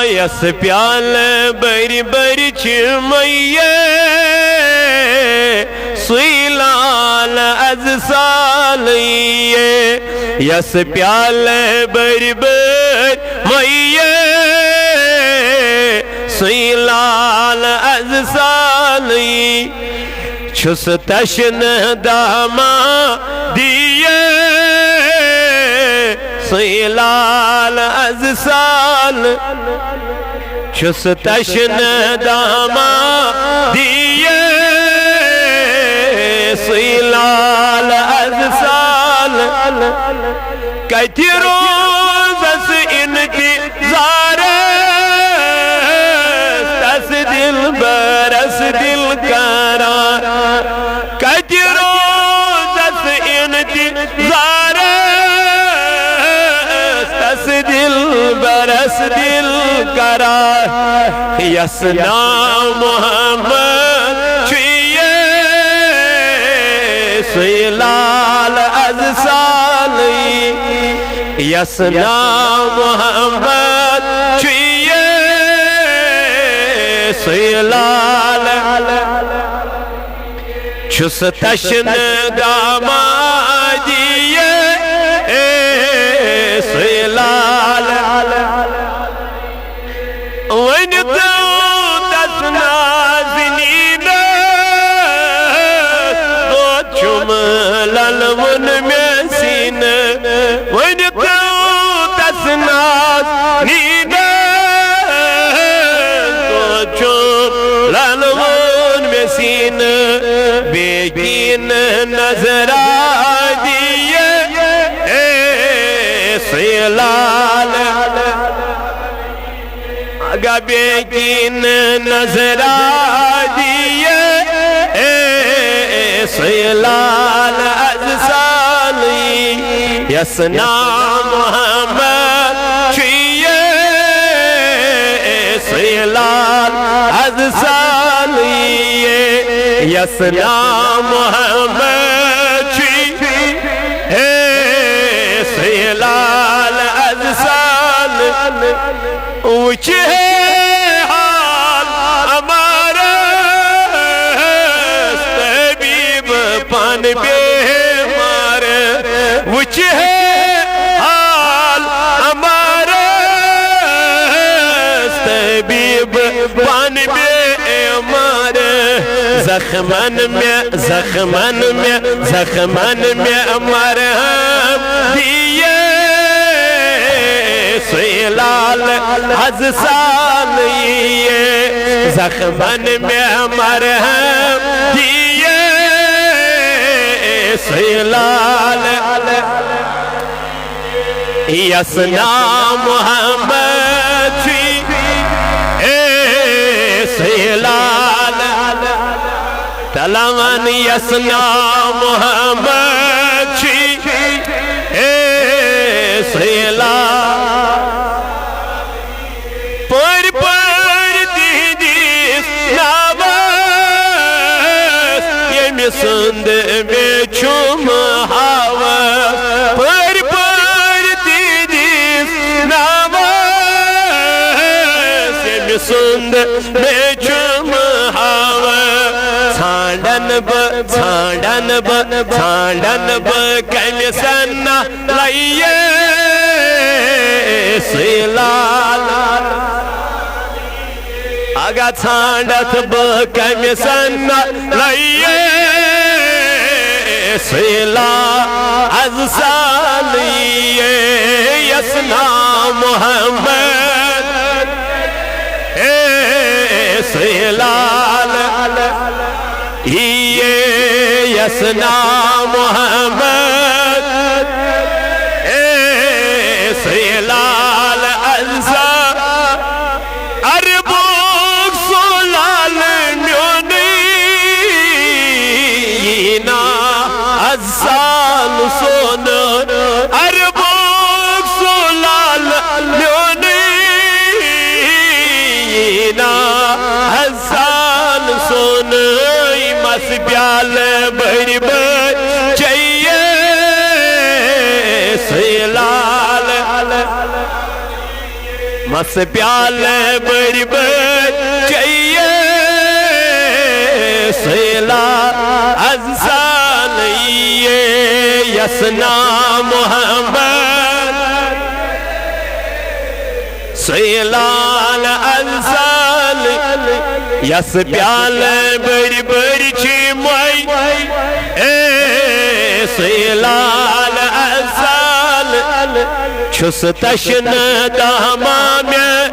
یس پیال بری بری چمیے سویلال از سالیے یس پیال بری بری میے سویلال از سالی چھس تشن داما دیے سویلال از سال چھس تشن داما دیے سویلال از سال کتی روز اس انتظار تس دل برس دل قرار کتی روز اس انتظار تس دل برس دل قرار یسنا محمد چھوئے سویلال از سالی یسنا محمد چھوئے سویلال چھس تشن دامادیے سویلال ونکو تسنا زنین دو چملل من میں سین ونکو تسنا زنین دو چملل من میں سین بیگین نظر آدیے سویلال اگا بیگین نظر آدیے سویلال از سالی یسنا محمد چھوئے سویلال از سالی یسنا محمد چھوئے سویلال از سال اوچھے حال ہمارا طبیب پان بیمار اوچھے حال ہمارا طبیب پان بیمار زخمن میں مرہم دیے سویلال از سالیے زخمن میں مرہم دیے سویلال یسنا محمد چھوئے سویلال تلوان یسنا محمد چھوئے سویلال پر دیدیس ناواس یمی سند میں چھوم حواس پر دیدیس ناواس یمی سند میں چھوم حواس چھانڈن با کل سنہ لائیے سویلال اگا چھانڈت با کل سنہ لائیے سویلال از سالیے یسنا محمد سویلال یسنا محمد سویلال از عربوک سولال میونینا از سال سون عربوک سولال میونینا از سال سون مس بیال بری بری مس پیال بڑی بڑ چاہیے سیلا ازال یسنا محمد سیلال ازال یس پیال بڑی بڑی چی موئی سیلال ازال چھس تشن داما میں